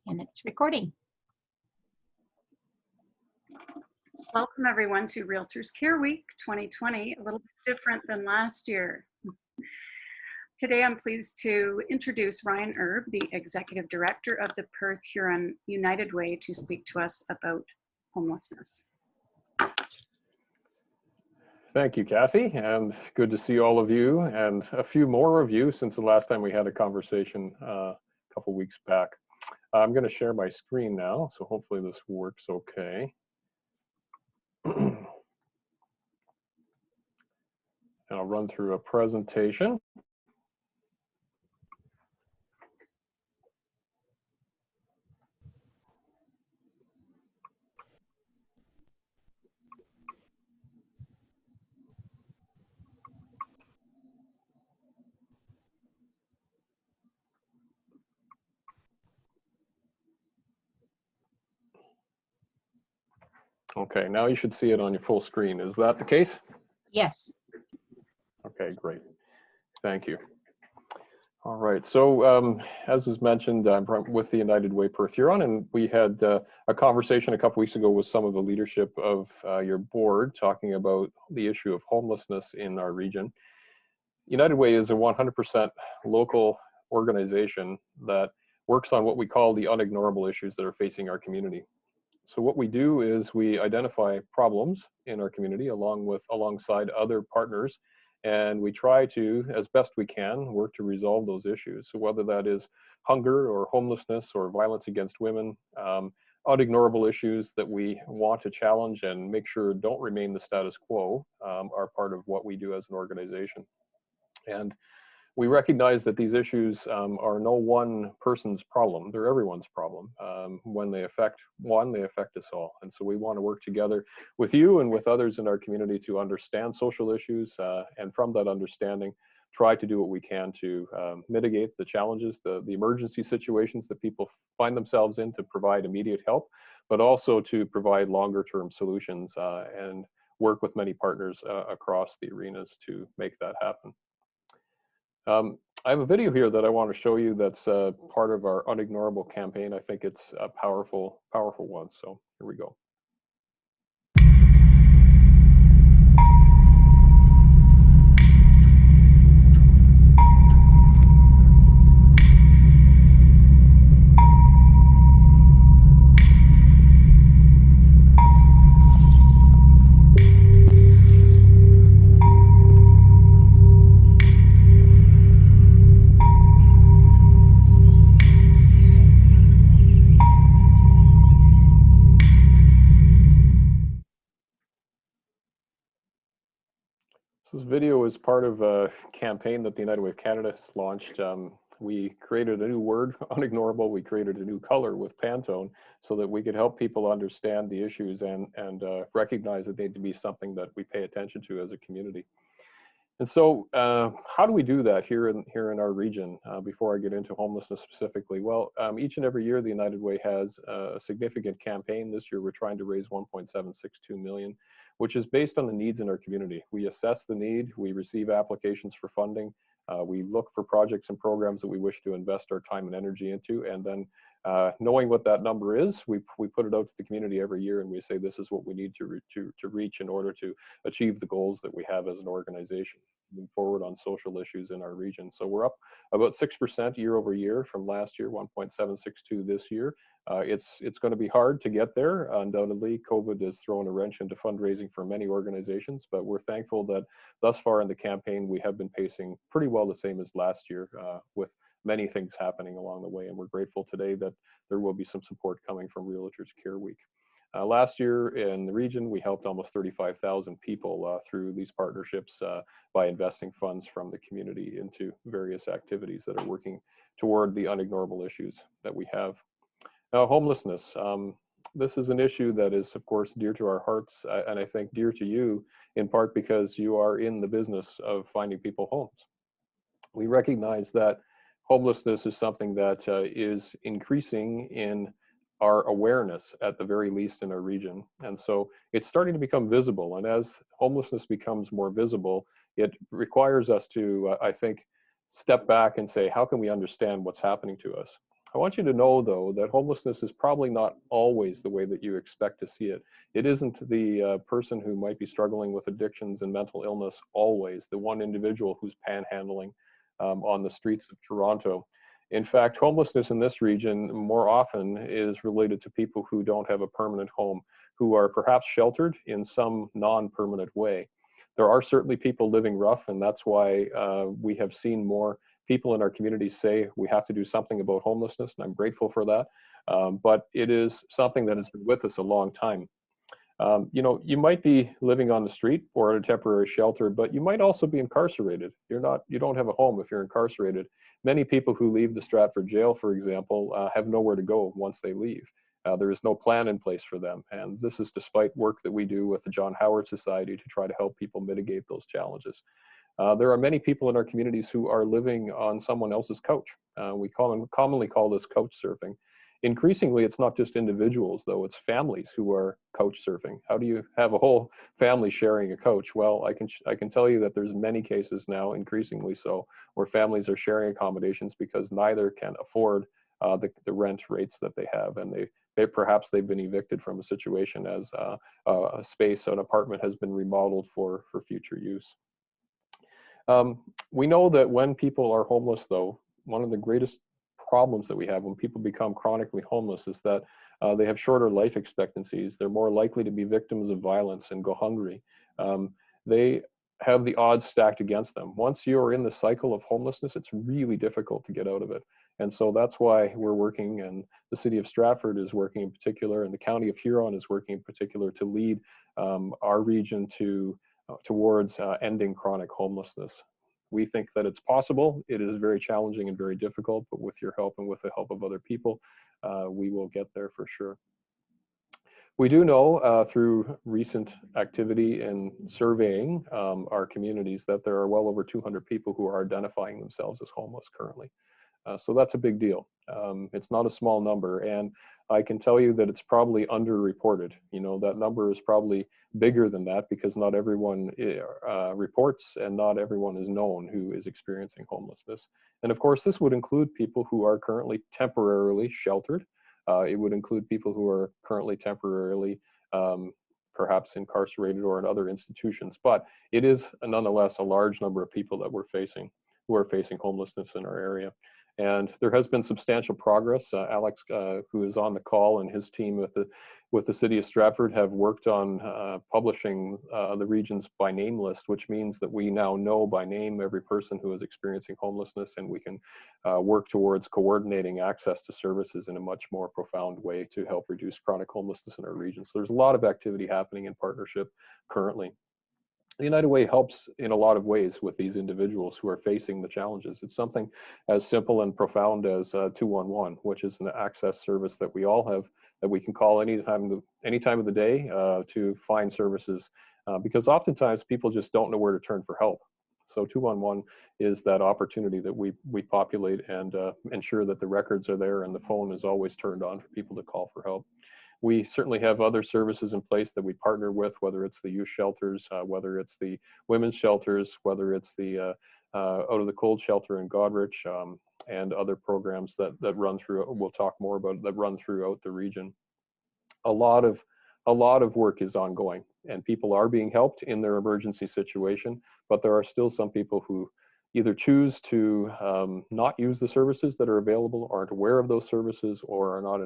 And it's recording. Welcome everyone to Realtors Care Week 2020, a little bit different than last year. Today I'm pleased to introduce Ryan Erb, the Executive Director of the Perth-Huron United Way, to speak to us about homelessness. Thank you, Kathy, and good to see all of you and a few more of you since the last time we had a conversation a couple weeks back. I'm going to share my screen now, so hopefully this works okay. And I'll run through a presentation. Okay, now you should see it on your full screen. Is that the case? Yes. Okay, great. Thank you. All right, so as was mentioned, I'm with the United Way Perth-Huron, and we had a conversation a couple weeks ago with some of the leadership of your board talking about the issue of homelessness in our region. United Way is a 100% local organization that works on what we call the unignorable issues that are facing our community. So what we do is we identify problems in our community alongside other partners, and we try to, as best we can, work to resolve those issues. So whether that is hunger or homelessness or violence against women, unignorable issues that we want to challenge and make sure don't remain the status quo are part of what we do as an organization. And we recognize that these issues are no one person's problem. They're everyone's problem. When they affect one, they affect us all. And so we want to work together with you and with others in our community to understand social issues, and from that understanding, try to do what we can to mitigate the challenges, the emergency situations that people find themselves in, to provide immediate help, but also to provide longer-term solutions and work with many partners across the arenas to make that happen. I have a video here that I want to show you that's part of our Unignorable campaign. I think it's a powerful one. So here we go. This video is part of a campaign that the United Way of Canada has launched. We created a new word, unignorable. We created a new color with Pantone so that we could help people understand the issues and recognize that they need to be something that we pay attention to as a community. And so how do we do that here in our region? Before I get into homelessness specifically, well, each and every year the United Way has a significant campaign. This year we're trying to raise 1.762 million, which is based on the needs in our community. We assess the need, we receive applications for funding, we look for projects and programs that we wish to invest our time and energy into, and then knowing what that number is, we put it out to the community every year and we say this is what we need to reach in order to achieve the goals that we have as an organization moving forward on social issues in our region. So we're up about 6% year over year from last year, 1.762 this year. It's going to be hard to get there. Undoubtedly, COVID has thrown a wrench into fundraising for many organizations, but we're thankful that thus far in the campaign, we have been pacing pretty well the same as last year, with many things happening along the way. And we're grateful today that there will be some support coming from Realtors Care Week. Last year in the region, we helped almost 35,000 people through these partnerships by investing funds from the community into various activities that are working toward the unignorable issues that we have. Now, homelessness. This is an issue that is, of course, dear to our hearts, and I think dear to you, in part because you are in the business of finding people homes. We recognize that homelessness is something that is increasing in our awareness, at the very least in our region. And so it's starting to become visible. And as homelessness becomes more visible, it requires us to, I think, step back and say, how can we understand what's happening to us? I want you to know, though, that homelessness is probably not always the way that you expect to see it. It isn't the person who might be struggling with addictions and mental illness always, the one individual who's panhandling on the streets of Toronto. In fact, homelessness in this region more often is related to people who don't have a permanent home, who are perhaps sheltered in some non-permanent way. There are certainly people living rough, and that's why we have seen more people in our community say we have to do something about homelessness, and I'm grateful for that. But it is something that has been with us a long time. You know, you might be living on the street or at a temporary shelter, but you might also be incarcerated. You don't have a home if you're incarcerated. Many people who leave the Stratford jail, for example, have nowhere to go once they leave. There is no plan in place for them. And this is despite work that we do with the John Howard Society to try to help people mitigate those challenges. There are many people in our communities who are living on someone else's couch. We commonly call this couch surfing. Increasingly, it's not just individuals, though, it's families who are couch surfing. How do you have a whole family sharing a couch? Well, I can tell you that there's many cases now, increasingly so, where families are sharing accommodations because neither can afford the rent rates that they have, and perhaps they've been evicted from a situation as a space, an apartment has been remodeled for future use. We know that when people are homeless, though, one of the greatest problems that we have when people become chronically homeless is that they have shorter life expectancies. They're more likely to be victims of violence and go hungry. They have the odds stacked against them. Once you're in the cycle of homelessness, it's really difficult to get out of it. And so that's why we're working, and the city of Stratford is working in particular, and the county of Huron is working in particular to lead our region towards ending chronic homelessness. We think that it's possible. It is very challenging and very difficult, but with your help and with the help of other people, we will get there for sure. We do know through recent activity in surveying our communities that there are well over 200 people who are identifying themselves as homeless currently. So that's a big deal. It's not a small number, and I can tell you that it's probably underreported. You know, that number is probably bigger than that because not everyone reports and not everyone is known who is experiencing homelessness. And of course, this would include people who are currently temporarily sheltered. It would include people who are currently temporarily perhaps incarcerated or in other institutions. But it is nonetheless a large number of people that who are facing homelessness in our area. And there has been substantial progress. Alex, who is on the call, and his team with the city of Stratford have worked on publishing the region's by name list, which means that we now know by name every person who is experiencing homelessness, and we can work towards coordinating access to services in a much more profound way to help reduce chronic homelessness in our region. So there's a lot of activity happening in partnership currently. The United Way helps in a lot of ways with these individuals who are facing the challenges. It's something as simple and profound as 211, which is an access service that we all have, that we can call any time of the day to find services, because oftentimes people just don't know where to turn for help. So 211 is that opportunity that we populate and ensure that the records are there and the phone is always turned on for people to call for help. We certainly have other services in place that we partner with, whether it's the youth shelters, whether it's the women's shelters, whether it's the Out of the Cold shelter in Goderich, and other programs that run through, we'll talk more about, that run throughout the region. A lot of work is ongoing, and people are being helped in their emergency situation, but there are still some people who either choose to not use the services that are available, aren't aware of those services, or are not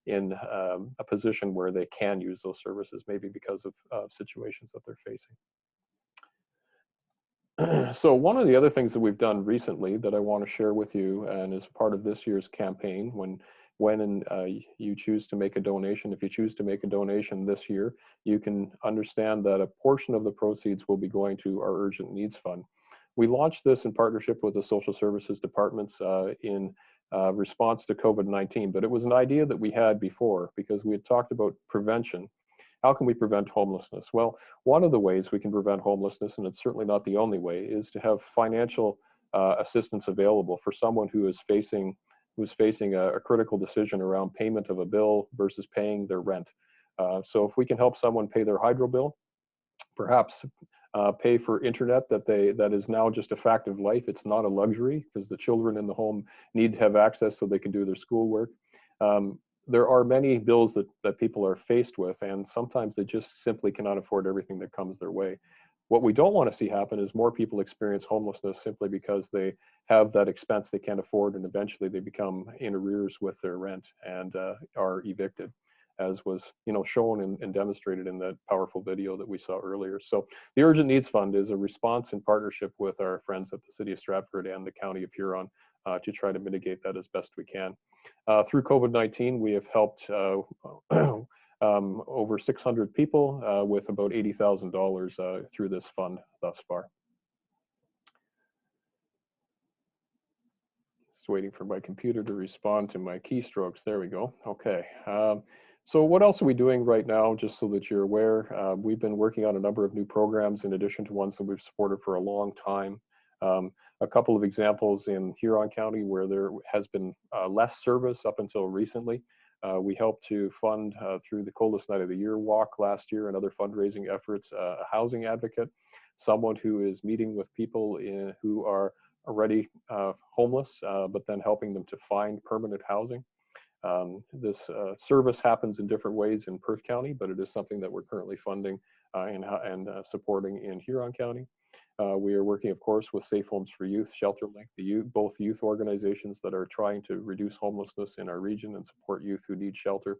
in a position where they can use those services, maybe because of situations that they're facing. So one of the other things that we've done recently that I want to share with you, and is part of this year's campaign, when you choose to make a donation, if you choose to make a donation this year, you can understand that a portion of the proceeds will be going to our Urgent Needs Fund. We launched this in partnership with the social services departments in response to COVID-19, but it was an idea that we had before because we had talked about prevention. How can we prevent homelessness? Well, one of the ways we can prevent homelessness, and it's certainly not the only way, is to have financial assistance available for someone who is facing a critical decision around payment of a bill versus paying their rent. So if we can help someone pay their hydro bill, perhaps pay for internet that is now just a fact of life. It's not a luxury because the children in the home need to have access so they can do their schoolwork. There are many bills that people are faced with, and sometimes they just simply cannot afford everything that comes their way. What we don't want to see happen is more people experience homelessness simply because they have that expense they can't afford, and eventually they become in arrears with their rent and are evicted, as was shown and demonstrated in that powerful video that we saw earlier. So the Urgent Needs Fund is a response in partnership with our friends at the City of Stratford and the County of Huron to try to mitigate that as best we can. Through COVID-19, we have helped over 600 people with about $80,000 through this fund thus far. Just waiting for my computer to respond to my keystrokes. There we go. Okay. So what else are we doing right now, just so that you're aware? We've been working on a number of new programs in addition to ones that we've supported for a long time. A couple of examples in Huron County where there has been less service up until recently. We helped to fund through the Coldest Night of the Year walk last year and other fundraising efforts, a housing advocate, someone who is meeting with people who are already homeless, but then helping them to find permanent housing. This service happens in different ways in Perth County, but it is something that we're currently funding and supporting in Huron County. We are working, of course, with Safe Homes for Youth, ShelterLink, both youth organizations that are trying to reduce homelessness in our region and support youth who need shelter.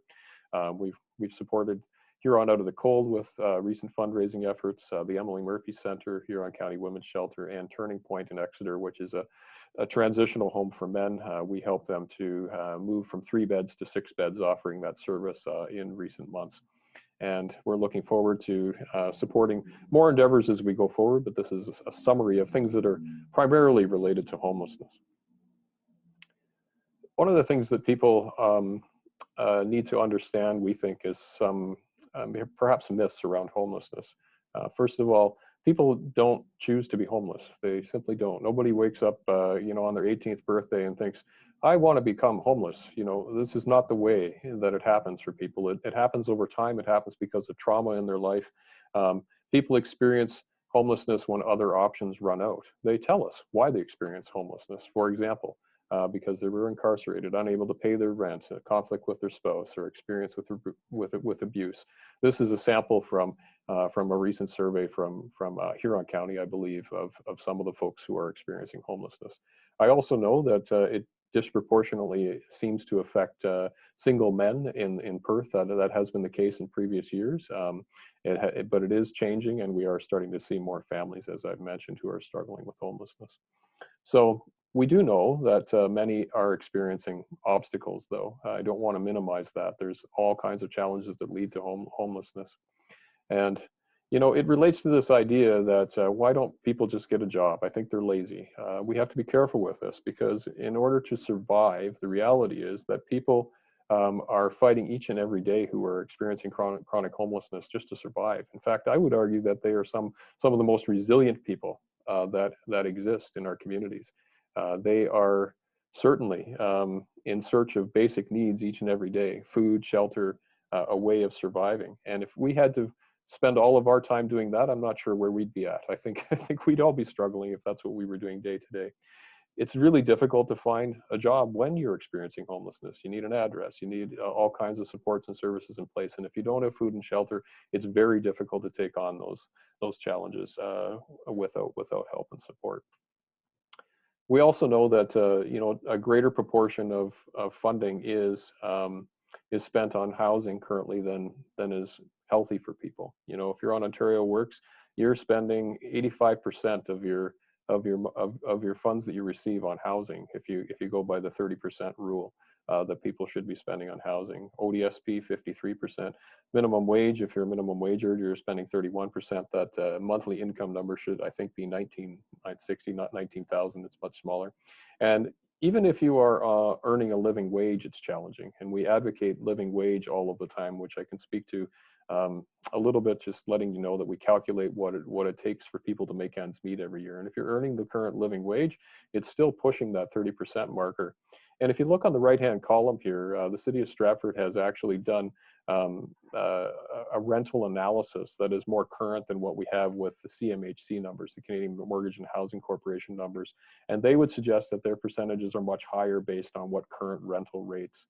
We've supported Huron Out of the Cold with recent fundraising efforts, the Emily Murphy Center, Huron County Women's Shelter, and Turning Point in Exeter, which is a transitional home for men. We helped them to move from 3 beds to 6 beds, offering that service in recent months. And we're looking forward to supporting more endeavors as we go forward, but this is a summary of things that are primarily related to homelessness. One of the things that people need to understand, we think, is some perhaps myths around homelessness. First of all, people don't choose to be homeless. They simply don't. Nobody wakes up, on their 18th birthday and thinks, I want to become homeless. This is not the way that it happens for people. It happens over time. It happens because of trauma in their life. People experience homelessness when other options run out. They tell us why they experience homelessness. For example, because they were incarcerated, unable to pay their rent, a conflict with their spouse, or experience with abuse. This is a sample from a recent survey from Huron County, I believe, of some of the folks who are experiencing homelessness. I also know that it disproportionately seems to affect single men in Perth. That has been the case in previous years, but it is changing, and we are starting to see more families, as I've mentioned, who are struggling with homelessness. So we do know that many are experiencing obstacles, though. I don't want to minimize that. There's all kinds of challenges that lead to homelessness. And it relates to this idea that why don't people just get a job? I think they're lazy. We have to be careful with this, because in order to survive, the reality is that people are fighting each and every day who are experiencing chronic homelessness just to survive. In fact, I would argue that they are some of the most resilient people that exist in our communities. They are certainly in search of basic needs each and every day: food, shelter, a way of surviving. And if we had to spend all of our time doing that, I'm not sure where we'd be at. I think we'd all be struggling if that's what we were doing day to day. It's really difficult to find a job when you're experiencing homelessness. You need an address, you need all kinds of supports and services in place. And if you don't have food and shelter, it's very difficult to take on those challenges without help and support. We also know that a greater proportion of funding is spent on housing currently than is healthy for people. If you're on Ontario Works, you're spending 85% of your funds that you receive on housing, if you go by the 30% rule that people should be spending on housing. ODSP 53%. Minimum wage, if you're a minimum wage earner, you're spending 31%. That monthly income number should, I think, be 1960, not 19,000. It's much smaller. And even if you are earning a living wage, it's challenging. And we advocate living wage all of the time, which I can speak to a little bit, just letting you know that we calculate what it takes for people to make ends meet every year. And if you're earning the current living wage, it's still pushing that 30% marker. And if you look on the right-hand column here, the city of Stratford has actually done a rental analysis that is more current than what we have with the CMHC numbers, the Canadian Mortgage and Housing Corporation numbers. And they would suggest that their percentages are much higher based on what current rental rates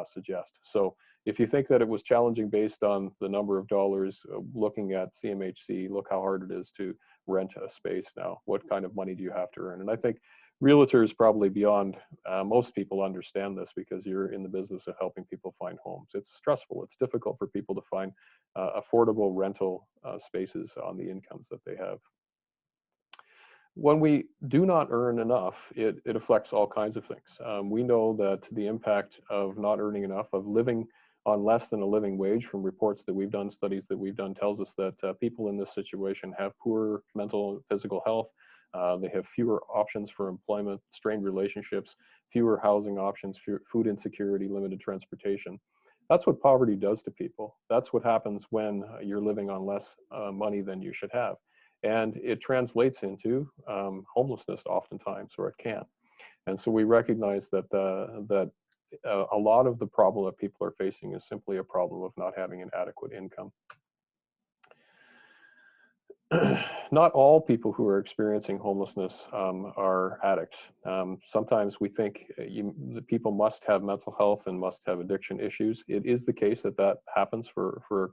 suggest. So if you think that it was challenging based on the number of dollars, looking at CMHC, look how hard it is to rent a space now. What kind of money do you have to earn? And I think realtors probably beyond most people understand this, because you're in the business of helping people find homes. It's stressful. It's difficult for people to find affordable rental spaces on the incomes that they have. When we do not earn enough, it affects all kinds of things. We know that the impact of not earning enough, of living on less than a living wage, from reports that we've done, studies that we've done, tells us that people in this situation have poor mental and physical health. They have fewer options for employment, strained relationships, fewer housing options, food insecurity, limited transportation. That's what poverty does to people. That's what happens when you're living on less money than you should have. And it translates into homelessness oftentimes, or it can. And so we recognize that a lot of the problem that people are facing is simply a problem of not having an adequate income. Not all people who are experiencing homelessness are addicts. Sometimes we think the people must have mental health and must have addiction issues. It is the case that that happens for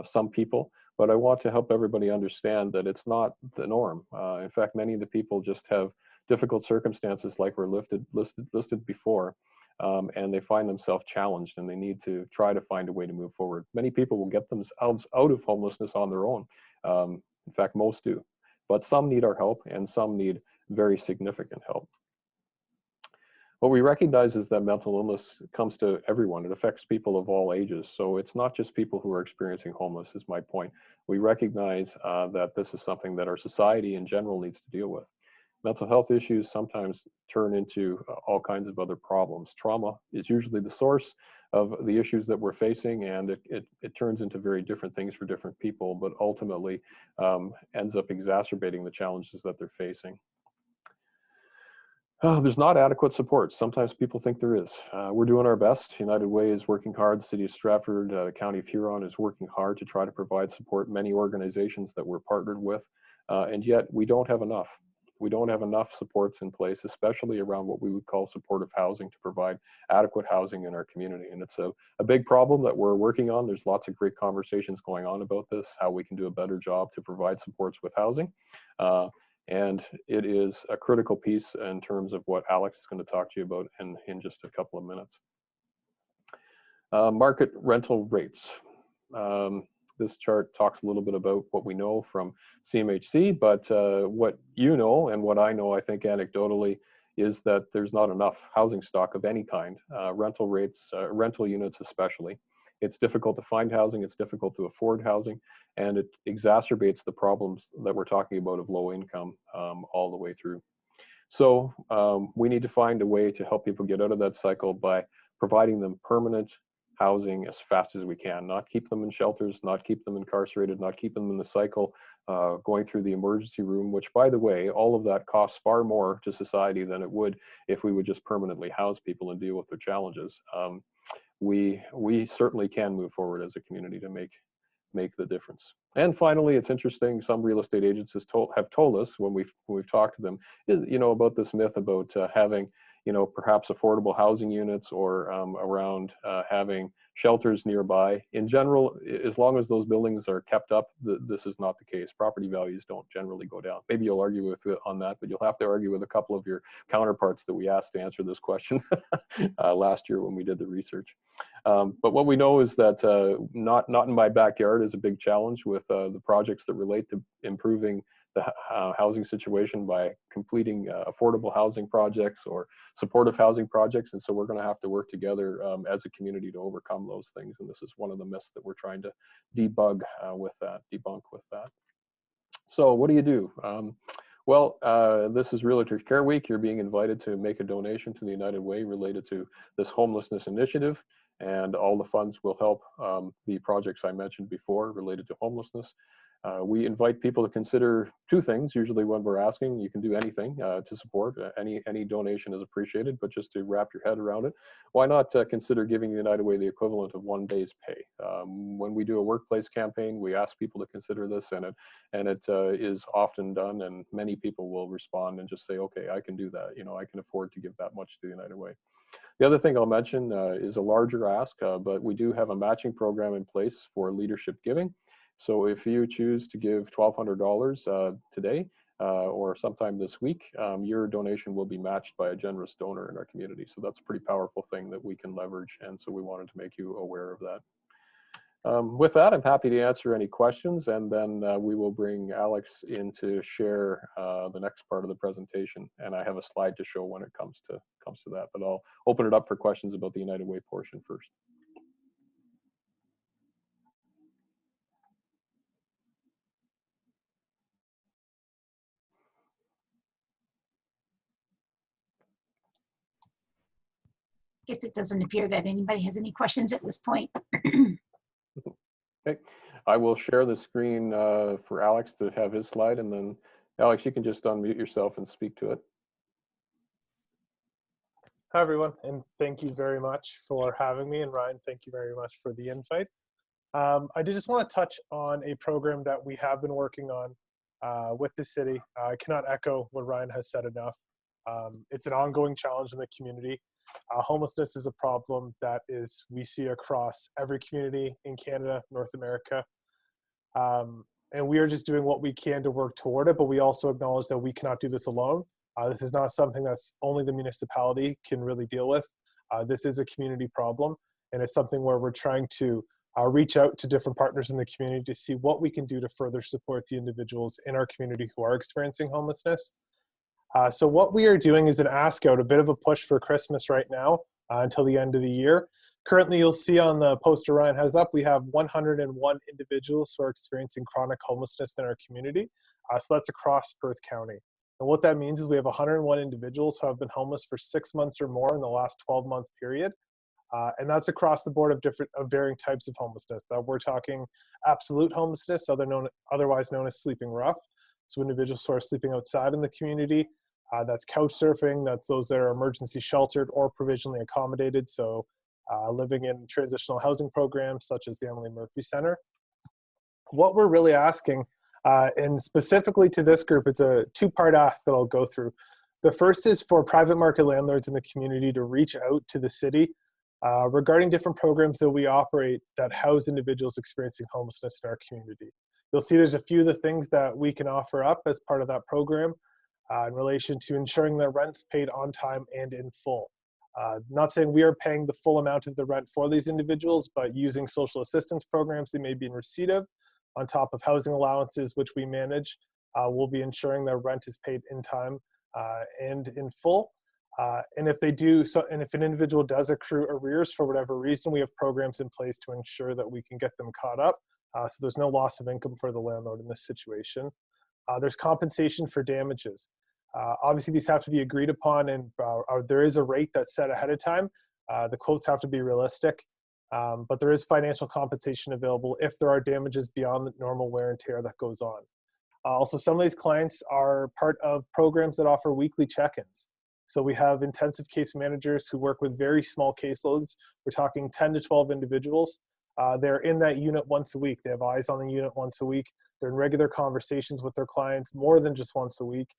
some people, but I want to help everybody understand that it's not the norm. In fact, many of the people just have difficult circumstances, like were listed before, and they find themselves challenged, and they need to try to find a way to move forward. Many people will get themselves out of homelessness on their own. In fact, most do, but some need our help, and some need very significant help. What we recognize is that mental illness comes to everyone. It affects people of all ages. So it's not just people who are experiencing homelessness, is my point. We recognize that this is something that our society in general needs to deal with. Mental health issues sometimes turn into all kinds of other problems. Trauma is usually the source of the issues that we're facing, and it turns into very different things for different people, but ultimately ends up exacerbating the challenges that they're facing. There's not adequate support. Sometimes people think there is. We're doing our best. United Way is working hard. The City of Stratford, the County of Huron is working hard to try to provide support. Many organizations that we're partnered with, and yet we don't have enough. We don't have enough supports in place, especially around what we would call supportive housing, to provide adequate housing in our community. And it's a big problem that we're working on. There's lots of great conversations going on about this, how we can do a better job to provide supports with housing. And it is a critical piece in terms of what Alex is going to talk to you about in just a couple of minutes. Market rental rates. This chart talks a little bit about what we know from CMHC, but what you know and what I know, I think anecdotally, is that there's not enough housing stock of any kind, rental rates, rental units especially. It's difficult to find housing, it's difficult to afford housing, and it exacerbates the problems that we're talking about of low income all the way through. So we need to find a way to help people get out of that cycle by providing them permanent housing as fast as we can, not keep them in shelters, not keep them incarcerated, not keep them in the cycle, going through the emergency room, which, by the way, all of that costs far more to society than it would if we would just permanently house people and deal with their challenges. We certainly can move forward as a community to make the difference. And finally, it's interesting, some real estate agents have told us when we've talked to them, about this myth about having perhaps affordable housing units, or around having shelters nearby. In general, as long as those buildings are kept up, this is not the case. Property values don't generally go down. Maybe you'll argue on that, but you'll have to argue with a couple of your counterparts that we asked to answer this question last year when we did the research. But what we know is that not in my backyard is a big challenge with the projects that relate to improving the housing situation by completing affordable housing projects or supportive housing projects. And so we're going to have to work together as a community to overcome those things. And this is one of the myths that we're trying to debunk with that. So what do you do? This is Realtors Care Week. You're being invited to make a donation to the United Way related to this homelessness initiative. And all the funds will help the projects I mentioned before related to homelessness. We invite people to consider two things. Usually when we're asking, you can do anything to support. Any donation is appreciated, but just to wrap your head around it, why not consider giving United Way the equivalent of 1 day's pay? When we do a workplace campaign, we ask people to consider this, and it is often done, and many people will respond and just say, okay, I can do that. You know, I can afford to give that much to the United Way. The other thing I'll mention is a larger ask, but we do have a matching program in place for leadership giving. So if you choose to give $1,200 today or sometime this week, your donation will be matched by a generous donor in our community. So that's a pretty powerful thing that we can leverage. And so we wanted to make you aware of that. With that, I'm happy to answer any questions, and then we will bring Alex in to share the next part of the presentation. And I have a slide to show when it comes to that, but I'll open it up for questions about the United Way portion first. Guess it doesn't appear that anybody has any questions at this point. Okay, I will share the screen for Alex to have his slide, and then Alex, you can just unmute yourself and speak to it. Hi, everyone, and thank you very much for having me. And Ryan, thank you very much for the invite. I did just want to touch on a program that we have been working on with the city. I cannot echo what Ryan has said enough. It's an ongoing challenge in the community. Homelessness is a problem that we see across every community in Canada, North America. And we are just doing what we can to work toward it, but we also acknowledge that we cannot do this alone. This is not something that's only the municipality can really deal with. This is a community problem, and it's something where we're trying to reach out to different partners in the community to see what we can do to further support the individuals in our community who are experiencing homelessness. So what we are doing is an ask out, a bit of a push for Christmas right now until the end of the year. Currently, you'll see on the poster Ryan has up, we have 101 individuals who are experiencing chronic homelessness in our community. So that's across Perth County. And what that means is we have 101 individuals who have been homeless for 6 months or more in the last 12-month period. And that's across the board of varying types of homelessness. We're talking absolute homelessness, otherwise known as sleeping rough. So individuals who are sleeping outside in the community. That's couch surfing. That's those that are emergency sheltered or provisionally accommodated. So living in transitional housing programs such as the Emily Murphy Center. What we're really asking, and specifically to this group, it's a two-part ask that I'll go through. The first is for private market landlords in the community to reach out to the city regarding different programs that we operate that house individuals experiencing homelessness in our community. You'll see there's a few of the things that we can offer up as part of that program in relation to ensuring that rent's paid on time and in full. Not saying we are paying the full amount of the rent for these individuals, but using social assistance programs they may be in receipt of, on top of housing allowances, which we manage, we'll be ensuring that rent is paid in time and in full. And if if an individual does accrue arrears for whatever reason, we have programs in place to ensure that we can get them caught up. So there's no loss of income for the landlord in this situation. There's compensation for damages. Obviously, these have to be agreed upon, and there is a rate that's set ahead of time. The quotes have to be realistic, but there is financial compensation available if there are damages beyond the normal wear and tear that goes on. Also, some of these clients are part of programs that offer weekly check-ins. So we have intensive case managers who work with very small caseloads. We're talking 10 to 12 individuals. They're in that unit once a week. They have eyes on the unit once a week. They're in regular conversations with their clients more than just once a week.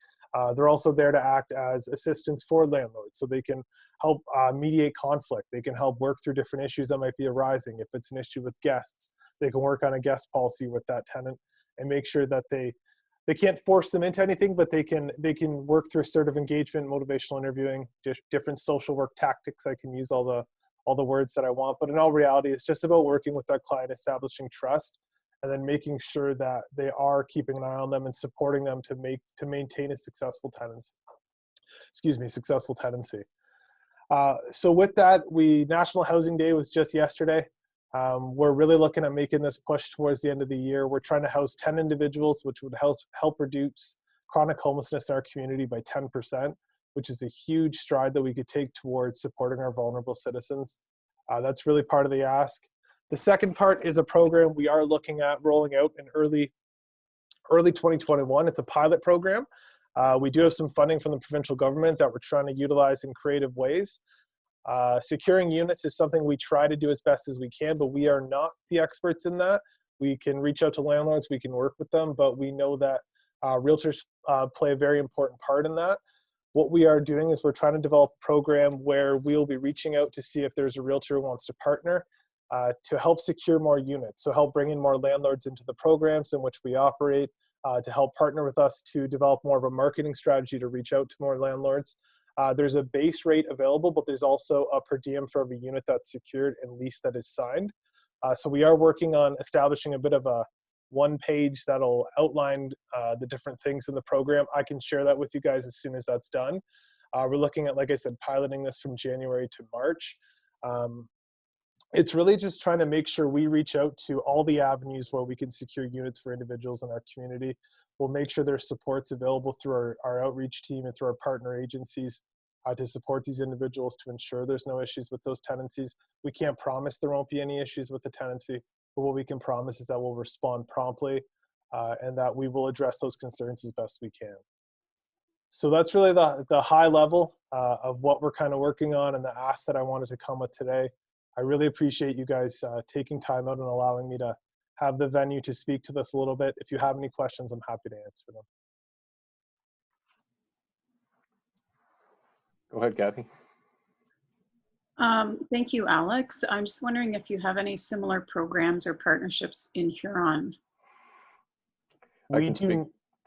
They're also there to act as assistants for landlords, so they can help mediate conflict. They can help work through different issues that might be arising. If it's an issue with guests, they can work on a guest policy with that tenant and make sure that they can't force them into anything, but they can work through assertive engagement, motivational interviewing, different social work tactics. I can use all the words that I want, but in all reality, it's just about working with that client, establishing trust, and then making sure that they are keeping an eye on them and supporting them to maintain a successful tenancy. So with that, National Housing Day was just yesterday. We're really looking at making this push towards the end of the year. We're trying to house 10 individuals, which would help reduce chronic homelessness in our community by 10%, which is a huge stride that we could take towards supporting our vulnerable citizens. That's really part of the ask. The second part is a program we are looking at rolling out in early early 2021. It's a pilot program. We do have some funding from the provincial government that we're trying to utilize in creative ways. Securing units is something we try to do as best as we can, but we are not the experts in that. We can reach out to landlords, we can work with them, but we know that realtors play a very important part in that. What we are doing is we're trying to develop a program where we'll be reaching out to see if there's a realtor who wants to partner to help secure more units. So help bring in more landlords into the programs in which we operate, to help partner with us to develop more of a marketing strategy to reach out to more landlords. There's a base rate available, but there's also a per diem for every unit that's secured and lease that is signed. So we are working on establishing a bit of a one page that'll outline the different things in the program. I can share that with you guys as soon as that's done. We're looking at, like I said, piloting this from January to March. It's really just trying to make sure we reach out to all the avenues where we can secure units for individuals in our community. We'll make sure there's supports available through our outreach team and through our partner agencies to support these individuals to ensure there's no issues with those tenancies. We can't promise there won't be any issues with the tenancy, but what we can promise is that we'll respond promptly and that we will address those concerns as best we can. So that's really the high level of what we're kind of working on and the ask that I wanted to come with today. I really appreciate you guys taking time out and allowing me to have the venue to speak to this a little bit. If you have any questions, I'm happy to answer them. Go ahead, Kathy. Thank you, Alex. I'm just wondering if you have any similar programs or partnerships in Huron. I can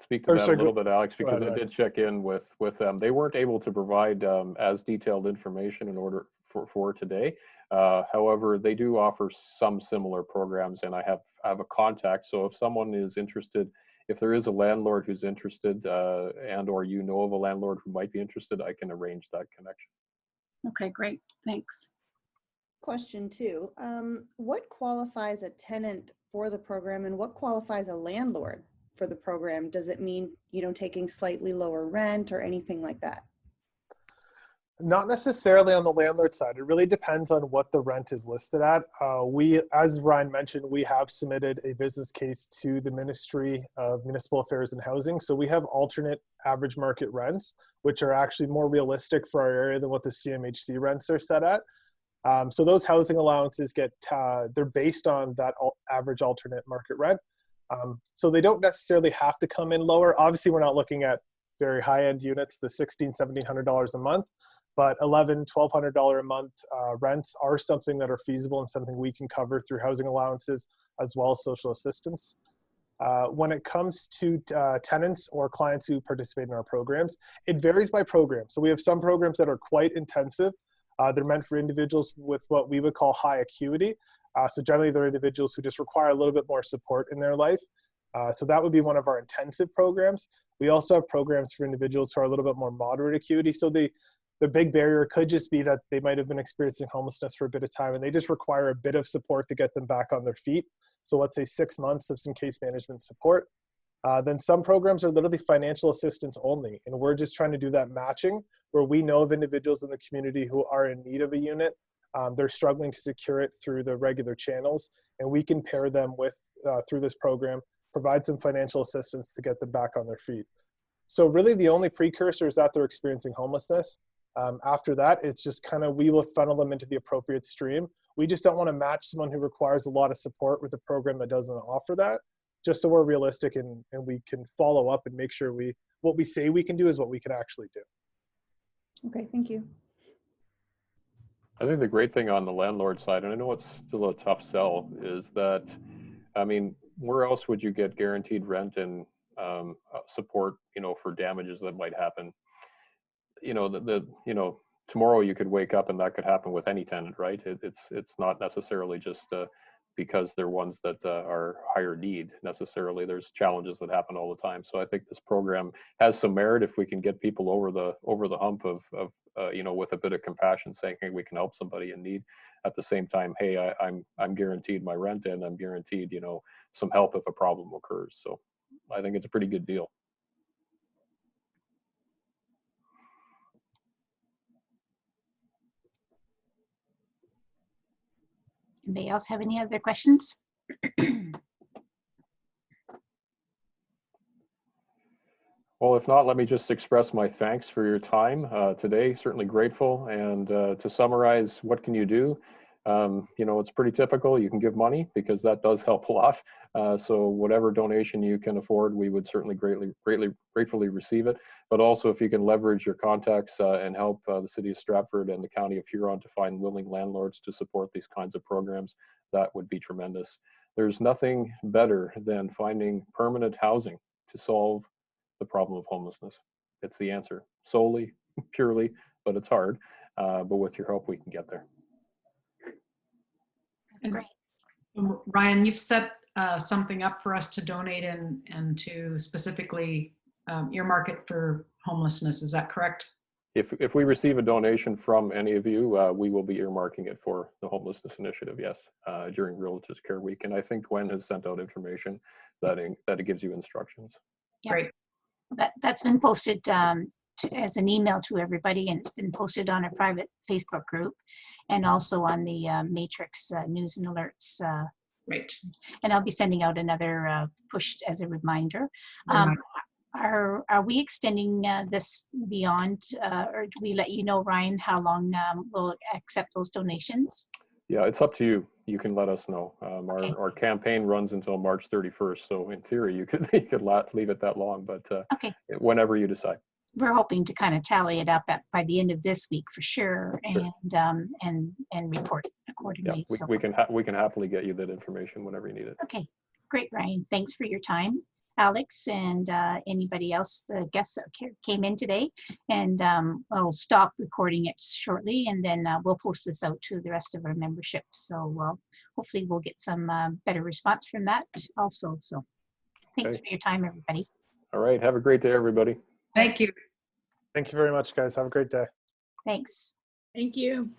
speak to that a little bit, Alex, because I did check in with them. They weren't able to provide as detailed information in order for today. However, they do offer some similar programs, and I have a contact. So if someone is interested, if there is a landlord who's interested, and or you know of a landlord who might be interested, I can arrange that connection. Okay, great. Thanks. Question 2. What qualifies a tenant for the program and what qualifies a landlord for the program? Does it mean, taking slightly lower rent or anything like that? Not necessarily on the landlord side. It really depends on what the rent is listed at. We, as Ryan mentioned, we have submitted a business case to the Ministry of Municipal Affairs and Housing. So we have alternate average market rents, which are actually more realistic for our area than what the CMHC rents are set at. So those housing allowances they're based on that average alternate market rent. So they don't necessarily have to come in lower. Obviously, we're not looking at very high-end units, the $1,600, $1,700 a month. But $1,100, $1,200 a month rents are something that are feasible and something we can cover through housing allowances as well as social assistance. When it comes to tenants or clients who participate in our programs, it varies by program. So we have some programs that are quite intensive. They're meant for individuals with what we would call high acuity. So generally they're individuals who just require a little bit more support in their life. So that would be one of our intensive programs. We also have programs for individuals who are a little bit more moderate acuity. So the big barrier could just be that they might have been experiencing homelessness for a bit of time and they just require a bit of support to get them back on their feet. So let's say 6 months of some case management support. Then some programs are literally financial assistance only. And we're just trying to do that matching where we know of individuals in the community who are in need of a unit. They're struggling to secure it through the regular channels. And we can pair them with, through this program, provide some financial assistance to get them back on their feet. So really the only precursor is that they're experiencing homelessness. After that, it's just kind of, we will funnel them into the appropriate stream. We just don't want to match someone who requires a lot of support with a program that doesn't offer that, just so we're realistic and we can follow up and make sure what we say we can do is what we can actually do. Okay, thank you. I think the great thing on the landlord side, and I know it's still a tough sell, is that, I mean, where else would you get guaranteed rent and support, for damages that might happen? Tomorrow you could wake up and that could happen with any tenant, right? It's not necessarily just because they're ones that are higher need necessarily. There's challenges that happen all the time. So I think this program has some merit if we can get people over the hump of with a bit of compassion, saying, hey, we can help somebody in need. At the same time, hey, I'm guaranteed my rent and I'm guaranteed some help if a problem occurs. So I think it's a pretty good deal. Anybody else have any other questions? if not, let me just express my thanks for your time today. Certainly grateful. And to summarize, what can you do? You know, it's pretty typical. You can give money because that does help a lot. So whatever donation you can afford, we would certainly gratefully receive it. But also if you can leverage your contacts and help the City of Stratford and the County of Huron to find willing landlords to support these kinds of programs, that would be tremendous. There's nothing better than finding permanent housing to solve the problem of homelessness. It's the answer, solely, purely, but it's hard. But with your help, we can get there. That's great. Ryan, you've set something up for us to donate and to specifically earmark it for homelessness. Is that correct? If we receive a donation from any of you, we will be earmarking it for the homelessness initiative, yes, during Realtors Care Week. And I think Gwen has sent out information that it gives you instructions. Yeah. Great. That's been posted as an email to everybody, and it's been posted on a private Facebook group and also on the Matrix news and alerts. Great. And I'll be sending out another push as a reminder. Are we extending this beyond, or do we let you know, Ryan, how long we'll accept those donations? Yeah, it's up to you. You can let us know. Okay. Our campaign runs until March 31st. So in theory, you could leave it that long, but Okay. whenever you decide. We're hoping to kind of tally it up by the end of this week for sure, Sure. and report accordingly. Yeah, we can happily get you that information whenever you need it. Okay, great, Ryan. Thanks for your time, Alex, and anybody else, the guests that came in today. And I'll stop recording it shortly, and then we'll post this out to the rest of our membership. So hopefully we'll get some better response from that also. So thanks Okay. for your time, everybody. All right. Have a great day, everybody. Thank you. Thank you very much, guys. Have a great day. Thanks. Thank you.